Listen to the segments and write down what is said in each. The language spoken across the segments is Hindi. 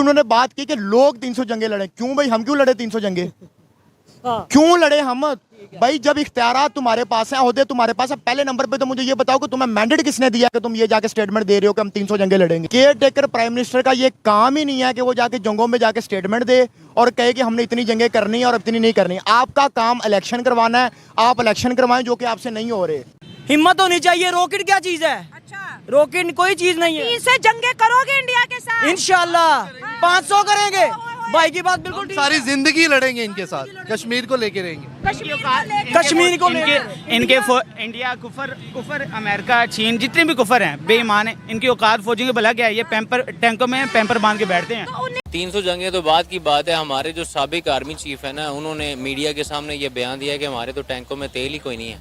उन्होंने बात की कि लोग 300 जंगे लड़े। क्यों भाई, हम क्यों लड़े 300 जंगे? क्यों लड़े हम? भाई जब इख्तियारात तुम्हारे पास है, ओहदे तुम्हारे पास है, पहले नंबर पे तो मुझे ये बताओ कि तुम्हें मैंडेट किसने दिया कि तुम ये जाके स्टेटमेंट दे रहे हो कि हम 300 जंगे लड़ेंगे? केयर टेकर प्राइम मिनिस्टर का ये काम ही नहीं है कि वो जाके जंगों में जाके स्टेटमेंट दे और कहे कि हमने इतनी जंगे करनी है और इतनी नहीं करनी। आपका काम इलेक्शन करवाना है, आप इलेक्शन करवाएं जो कि आपसे नहीं हो रहे। हिम्मत होनी चाहिए। रॉकेट क्या चीज है? अच्छा, रॉकेट कोई चीज नहीं है। इससे जंगे करोगे इंडिया के साथ? इंशाल्लाह 500 करेंगे। भाई की बात बिल्कुल ठीक है। सारी जिंदगी लड़ेंगे इनके साथ, कश्मीर को लेके रहेंगे। कश्मीर को लेके इनके इंडिया कुफर अमेरिका चीन जितने भी कुफर हैं बेईमान हैं, इनकी औकात फौजियों के भला क्या है? ये टैंकों में पैम्पर बांध के बैठते हैं। 300 जंगे तो बात की बात है। हमारे जो साबिक आर्मी चीफ है ना, उन्होंने मीडिया के सामने ये बयान दिया कि हमारे तो टैंकों में तेल ही कोई नहीं है।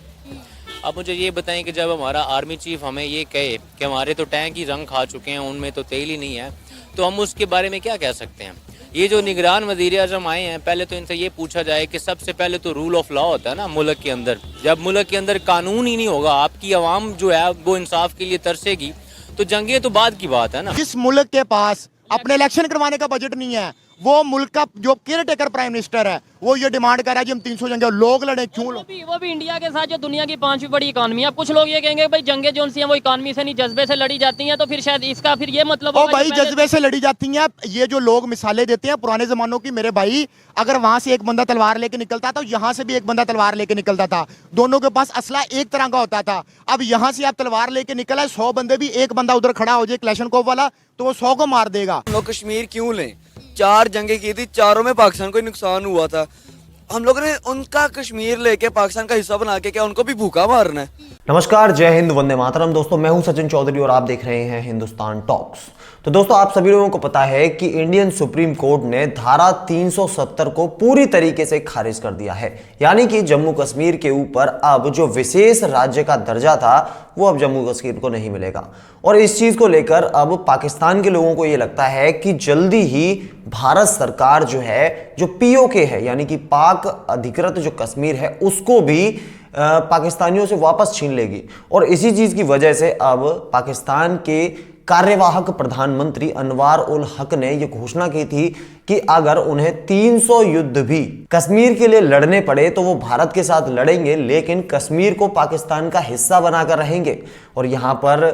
अब मुझे ये बताएं कि जब हमारा आर्मी चीफ हमें ये कहे कि हमारे तो टैंक ही रंग खा चुके हैं, उनमें तो तेल ही नहीं है, तो हम उसके बारे में क्या कह सकते हैं? ये जो निगरान वज़ीर आज़म आए हैं, पहले तो इनसे ये पूछा जाए कि सबसे पहले तो रूल ऑफ लॉ होता है ना मुल्क के अंदर। जब मुल्क के अंदर कानून ही नहीं होगा, आपकी आवाम जो है वो इंसाफ के लिए तरसेगी, तो जंगे तो बाद की बात है ना। जिस मुल्क के पास अपने इलेक्शन करवाने का बजट नहीं है, वो मुल्क का जो केयर टेकर प्राइम मिनिस्टर है, वो ये डिमांड कर रहा है कि हम 300 जंगे लोग लड़े। क्यों? वो भी इंडिया के साथ जो दुनिया की 5वीं बड़ी इकॉनमी है। अब कुछ लोग ये कहेंगे भाई जंगे जो सी हैं वो इकॉनमी से नहीं जज्बे से लड़ी जाती हैं, तो फिर शायद इसका फिर ये मतलब ओ भाई जज्बे से लड़ी जाती हैं। ये जो लोग मिसालें देते हैं पुराने जमानों की, मेरे भाई अगर वहां से एक बंदा तलवार लेके निकलता था, यहाँ से भी एक बंदा तलवार लेके निकलता था, दोनों के पास असला एक तरह का होता था। अब यहाँ से आप तलवार लेके निकला, 100 बंदे भी, एक बंदा उधर खड़ा हो जाए क्लैशनकोव वाला, तो वो 100 को मार देगा। लोग कश्मीर क्यों लें? 4 जंगे की थी, चारों में पाकिस्तान को ही नुकसान हुआ था। हम लोगों ने उनका कश्मीर लेके पाकिस्तान का हिस्सा बना के क्या उनको भी भूखा मारना है? नमस्कार, जय हिंद, वंदे मातरम। दोस्तों मैं हूं सचिन चौधरी और आप देख रहे हैं हिंदुस्तान टॉक्स। तो दोस्तों आप सभी लोगों को पता है कि इंडियन सुप्रीम कोर्ट ने धारा 370 को पूरी तरीके से खारिज कर दिया है। यानी कि जम्मू कश्मीर के ऊपर अब जो विशेष राज्य का दर्जा था वो अब जम्मू कश्मीर को नहीं मिलेगा। और इस चीज को लेकर अब पाकिस्तान के लोगों को ये लगता है कि जल्दी ही भारत सरकार जो है, जो पीओके है यानी कि पाक अधिकृत जो कश्मीर है, उसको भी पाकिस्तानियों से वापस छीन लेगी। और इसी चीज की वजह से अब पाकिस्तान के कार्यवाहक प्रधानमंत्री अनवार उल हक ने यह घोषणा की थी कि अगर उन्हें 300 युद्ध भी कश्मीर के लिए लड़ने पड़े तो वो भारत के साथ लड़ेंगे, लेकिन कश्मीर को पाकिस्तान का हिस्सा बनाकर रहेंगे। और यहाँ पर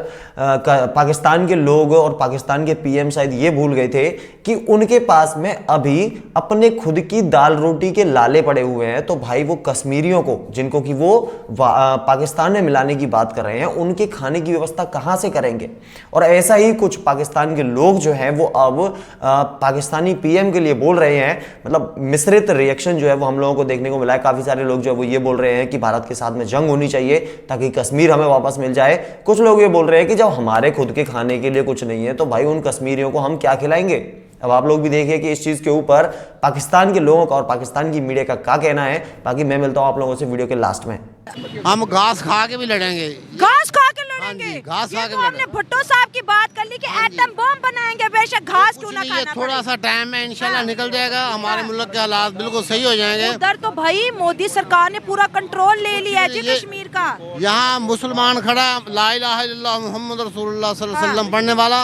पाकिस्तान के लोग और पाकिस्तान के पीएम शायद ये भूल गए थे कि उनके पास में अभी अपने खुद की दाल रोटी के लाले पड़े हुए हैं। तो भाई वो कश्मीरियों को, जिनको कि वो पाकिस्तान में मिलाने की बात कर रहे हैं, उनके खाने की व्यवस्था कहाँ से करेंगे? और ऐसा ही कुछ पाकिस्तान के लोग जो हैं वो अब पाकिस्तानी पीएम के लिए बोल रहे हैं। मतलब मिश्रित रिएक्शन जो है वो हम लोगों को देखने को मिला है। काफी सारे लोग जो है वो ये बोल रहे हैं कि भारत के साथ में जंग होनी चाहिए ताकि कश्मीर हमें वापस मिल जाए। कुछ लोग ये बोल रहे हैं कि जब हमारे खुद के खाने के लिए कुछ नहीं है तो भाई उन कश्मीरियों को हम क्या खिलाएंगे? अब आप लोग भी देखिए कि इस चीज के ऊपर पाकिस्तान के लोगों का और पाकिस्तान की मीडिया का क्या कहना है। बाकी मैं मिलता हूं आप लोगों से वीडियो के लास्ट में। हम घास खा के भी लड़ेंगे। घास खा के लड़ेंगे? घास खा ये के तो हमने भुट्टो साहब की बात कर ली कि एटम बम बनाएंगे, बेशक घास क्यों ना खाना थोड़ा सा टाइम है, इंशाल्लाह निकल जाएगा। हमारे मुल्क के हालात बिल्कुल सही हो जाएंगे। उधर तो भाई मोदी सरकार ने पूरा कंट्रोल ले लिया है जी कश्मीर का। यहाँ मुसलमान खड़ा, ला इलाहा इल्लल्लाह मुहम्मद रसूलुल्लाह सल्लल्लाहु अलैहि वसल्लम पढ़ने वाला,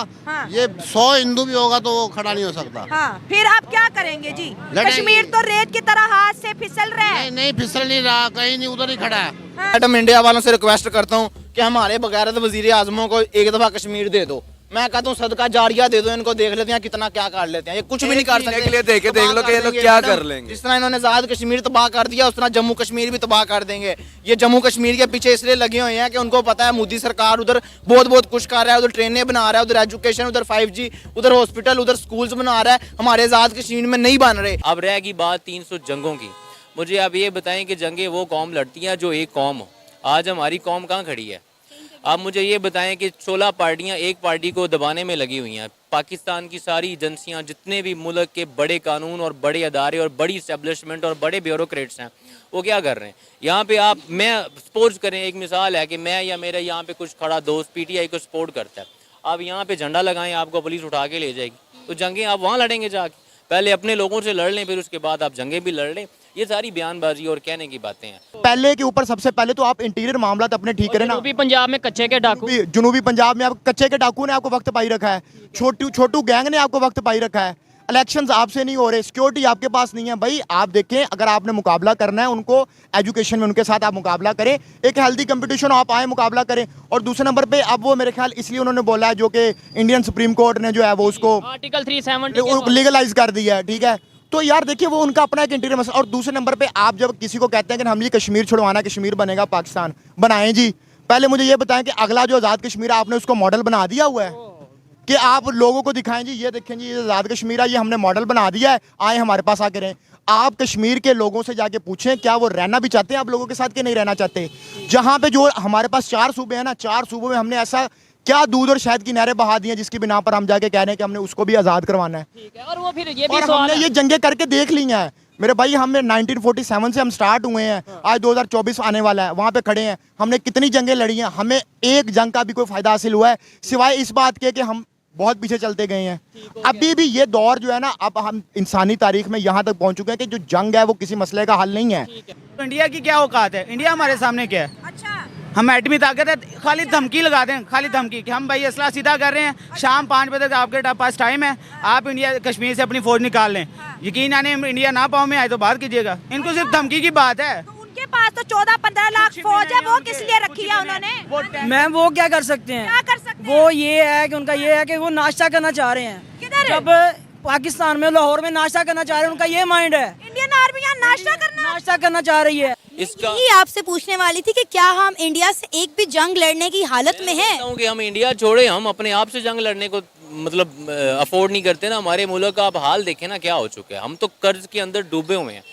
ये 100 हिंदू भी होगा तो वो खड़ा नहीं हो सकता। हाँ, फिर आप क्या करेंगे जी? कश्मीर तो रेत की तरह हाथ से फिसल रहा है। नहीं फिसल नहीं रहा, कहीं नहीं, उधर ही खड़ा है। मैडम इंडिया वालों से रिक्वेस्ट करता हूँ कि हमारे बगैरत वजीर आजमों को एक दफा कश्मीर दे दो। मैं कहता हूँ सदका जारिया दे दो इनको, देख लेते हैं कितना क्या कर लेते हैं। ये कुछ भी नहीं कर सकते। के लिए देख लो कि ये लोग क्या कर लेंगे। जिस तरह इन्होंने आजाद कश्मीर तबाह कर दिया, उस तरह जम्मू कश्मीर भी तबाह कर देंगे। ये जम्मू कश्मीर के पीछे इसलिए लगे हुए हैं कि उनको पता है मोदी सरकार उधर बहुत कुछ कर रहा है। उधर ट्रेनें बना रहा है, उधर एजुकेशन, उधर 5G, उधर हॉस्पिटल, उधर स्कूल्स बना रहा है। हमारे आजाद कश्मीर में नहीं बन रहे। अब रहेगी बात 300 जंगों की। मुझे आप ये बताएं कि जंगे वो कौम लड़ती है जो एक कौम हो। आज हमारी कौम कहाँ खड़ी है? आप मुझे ये बताएं कि 16 पार्टियां एक पार्टी को दबाने में लगी हुई हैं। पाकिस्तान की सारी एजेंसियां, जितने भी मुल्क के बड़े कानून और बड़े अदारे और बड़ी इस्टेब्लिशमेंट और बड़े ब्यूरोक्रेट्स हैं, वो क्या कर रहे हैं? यहाँ पे आप, मैं सपोज करें, एक मिसाल है कि मैं या मेरा यहाँ पे कुछ खड़ा दोस्त PTI को सपोर्ट करता है, आप यहाँ पे झंडा लगाएं, आपको पुलिस उठा के ले जाएगी। तो जंगें आप वहाँ लड़ेंगे जाके? पहले अपने लोगों से लड़ लें, फिर उसके बाद आप जंगे भी लड़ लें। ये सारी बयानबाजी और कहने की बातें हैं। पहले के ऊपर सबसे पहले तो आप इंटीरियर मामला अपने ठीक करें ना। जनूबी पंजाब में कच्चे के डाकू, जनूबी पंजाब में आप कच्चे के डाकू ने आपको वक्त पाई रखा है, छोटू गैंग ने आपको वक्त पाई रखा है। इलेक्शंस आपसे नहीं हो रहे, सिक्योरिटी आपके पास नहीं है। भाई आप देखें, अगर आपने मुकाबला करना है उनको एजुकेशन में, उनके साथ आप मुकाबला करें, एक हेल्दी कंपटीशन आप आए, मुकाबला करें। और दूसरे नंबर पे अब वो मेरे ख्याल इसलिए उन्होंने बोला है, जो कि इंडियन सुप्रीम कोर्ट ने जो है वो उसको आर्टिकल 370 लीगलाइज कर दिया है, ठीक है। तो यार देखिए वो उनका अपना एक इंटीरियर मसला। और दूसरे नंबर पे आप जब किसी को कहते हैं कि हम ये कश्मीर छुड़वाना, कश्मीर बनेगा पाकिस्तान, बनाएं जी। पहले मुझे ये बताएं कि अगला जो आज़ाद कश्मीर है आपने उसको मॉडल बना दिया हुआ है कि आप लोगों को दिखाएं जी, ये देखें जी, ये आज़ाद कश्मीर है, ये हमने मॉडल बना दिया है, आए हमारे पास आके रहें। आप कश्मीर के लोगों से जाके पूछें क्या वो रहना भी चाहते हैं आप लोगों के साथ कि नहीं रहना चाहते। जहाँ पे जो हमारे पास 4 सूबे हैं ना, 4 सूबों में हमने ऐसा क्या दूध और शहद की नहरें बहा दी हैं जिसकी बिना पर हम जाके कह रहे हैं कि हमने उसको भी आज़ाद करवाना है। ठीक है। और वो फिर ये भी और सवाल हमने है, ये जंगे करके देख ली हैं मेरे भाई। हमें 1947 से हम स्टार्ट हुए हैं, आज 2024 आने वाला है, वहां पे खड़े हैं। हमने कितनी जंगें लड़ी हैं, हमें एक जंग का भी कोई फायदा हासिल हुआ है सिवाय इस बात के कि हम बहुत पीछे चलते गए हैं। अभी भी ये दौर जो है ना, अब हम इंसानी तारीख में यहाँ तक पहुंच चुके हैं कि जो जंग है वो किसी मसले का हल नहीं है। तो इंडिया की क्या औकात है? इंडिया हमारे सामने क्या है? अच्छा, हम एटमी ताकत है, खाली धमकी लगा दें, खाली धमकी कि हम भाई असला सीधा कर रहे हैं, शाम 5 बजे तक आपके पास टाइम है, आप इंडिया कश्मीर से अपनी फौज निकाल लें। यकीन आने इंडिया ना पाँव में आए तो बात कीजिएगा। इनको सिर्फ धमकी की बात है। तो उनके पास तो 14-15 लाख फौज है, वो किस लिए रखी है उन्होंने? मैम वो क्या कर सकते हैं? क्या कर सकते वो ये है कि उनका ये है कि वो नाश्ता करना चाह रहे हैं। किधर? जब पाकिस्तान में लाहौर में नाश्ता करना चाह रहे हैं, उनका ये माइंड है, इंडियन आर्मी यहाँ नाश्ता करना चाह रही है। इसका यही आपसे पूछने वाली थी कि क्या हम इंडिया से एक भी जंग लड़ने की हालत में हैं? कि हम इंडिया छोड़े, हम अपने आप से जंग लड़ने को मतलब अफोर्ड नहीं करते ना। हमारे मुल्क का आप हाल देखें ना क्या हो चुका है। हम तो कर्ज के अंदर डूबे हुए हैं।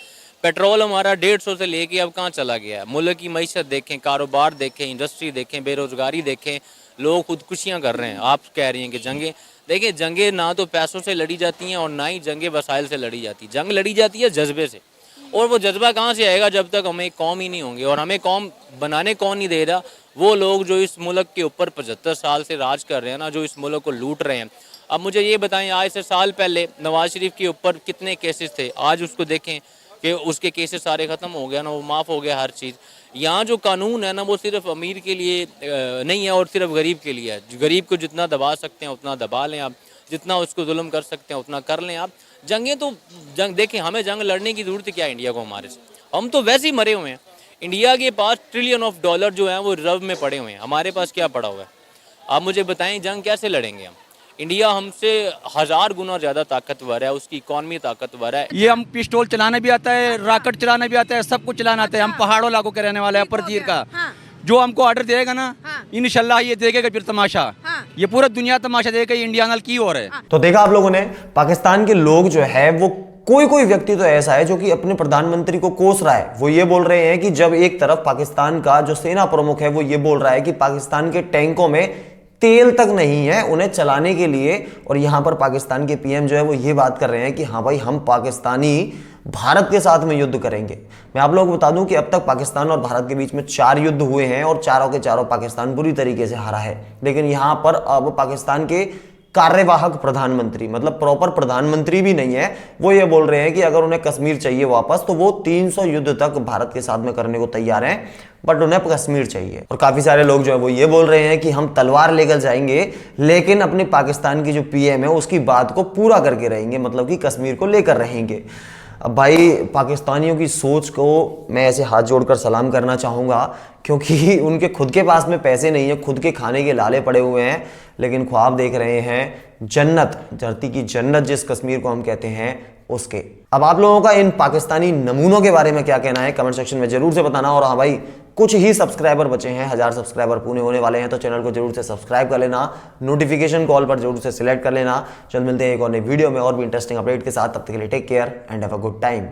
पेट्रोल हमारा 150 से लेके अब कहाँ चला गया है। मुल्क की मईशत देखें, कारोबार देखें, इंडस्ट्री देखें, बेरोजगारी देखें, लोग खुदकुशियाँ कर रहे हैं। आप कह रही हैं कि जंगें, देखिए जंगें ना तो पैसों से लड़ी जाती हैं और ना ही जंगें वसाइल से लड़ी जाती। जंग लड़ी जाती है जज्बे से, और वो जज्बा कहाँ से आएगा जब तक हमें कौम ही नहीं होंगे। और हमें कौम बनाने कौन नहीं दे रहा? वो लोग जो इस मुल्क के ऊपर 75 साल से राज कर रहे हैं ना, जो इस मुल्क को लूट रहे हैं। अब मुझे ये बताएं, आज से साल पहले नवाज शरीफ के ऊपर कितने केसेस थे, आज उसको देखें कि उसके केसेस सारे ख़त्म हो गया ना, वो माफ़ हो गया हर चीज़। यहाँ जो कानून है ना, वो सिर्फ अमीर के लिए नहीं है और सिर्फ गरीब के लिए है। गरीब को जितना दबा सकते हैं उतना दबा लें आप, जितना उसको जुल्म कर सकते हैं उतना कर लें आप। जंगें तो जंग देखें, हमें जंग लड़ने की ज़रूरत क्या है इंडिया को? हमारे से हम तो वैसे ही मरे हुए हैं। इंडिया के पास $1 ट्रिलियन जो हैं वो रिजर्व में पड़े हुए हैं, हमारे पास क्या पड़ा हुआ है? आप मुझे बताएं जंग कैसे लड़ेंगे हम? इंडिया हमसे 1000 गुना ज़्यादा ताकतवर है, उसकी इकॉनमी ताकतवर है। ये हम पिस्टल चलाना भी आता है, रॉकेट चलाना भी आता है, सब कुछ चलाना आता है। हम पहाड़ों इलाकों के रहने वाले हैं, अपर तीर का। जो हमको ऑर्डर देगा ना, इंशाल्लाह ये देखेगा फिर तमाशा। ये पूरा दुनिया तमाशा देगा इंडिया नाल की हो रहा है। तो देखा आप लोगों ने, पाकिस्तान के लोग जो है वो कोई व्यक्ति तो ऐसा है जो कि अपने प्रधानमंत्री को कोस रहा है। वो ये बोल रहे हैं कि जब एक तरफ पाकिस्तान का जो सेना प्रमुख है वो ये बोल रहा है कि पाकिस्तान के टैंकों में तेल तक नहीं है उन्हें चलाने के लिए, और यहां पर पाकिस्तान के पीएम जो है वो ये बात कर रहे हैं कि हाँ भाई हम पाकिस्तानी भारत के साथ में युद्ध करेंगे। मैं आप लोगों को बता दूं कि अब तक पाकिस्तान और भारत के बीच में 4 युद्ध हुए हैं और चारों के चारों पाकिस्तान बुरी तरीके से हारा है। लेकिन यहां पर अब पाकिस्तान के कार्यवाहक प्रधानमंत्री, मतलब प्रॉपर प्रधानमंत्री भी नहीं है, वो ये बोल रहे हैं कि अगर उन्हें कश्मीर चाहिए वापस तो वो 300 युद्ध तक भारत के साथ में करने को तैयार हैं, बट उन्हें कश्मीर चाहिए। और काफी सारे लोग जो है वो ये बोल रहे हैं कि हम तलवार लेकर जाएंगे लेकिन अपने पाकिस्तान की जो पीएम है उसकी बात को पूरा करके रहेंगे, मतलब कि कश्मीर को लेकर रहेंगे। अब भाई पाकिस्तानियों की सोच को मैं ऐसे हाथ जोड़कर सलाम करना चाहूँगा, क्योंकि उनके खुद के पास में पैसे नहीं है, खुद के खाने के लाले पड़े हुए हैं, लेकिन ख्वाब देख रहे हैं जन्नत, धरती की जन्नत जिस कश्मीर को हम कहते हैं उसके। अब आप लोगों का इन पाकिस्तानी नमूनों के बारे में क्या कहना है कमेंट सेक्शन में जरूर से बताना। और हाँ भाई, कुछ ही सब्सक्राइबर बचे हैं, 1000 सब्सक्राइबर पूरे होने वाले हैं, तो चैनल को जरूर से सब्सक्राइब कर लेना, नोटिफिकेशन कॉल पर जरूर से सिलेक्ट कर लेना। चल मिलते हैं एक और नई वीडियो में और भी इंटरेस्टिंग अपडेट के साथ, तब तक के लिए take care and have a good time.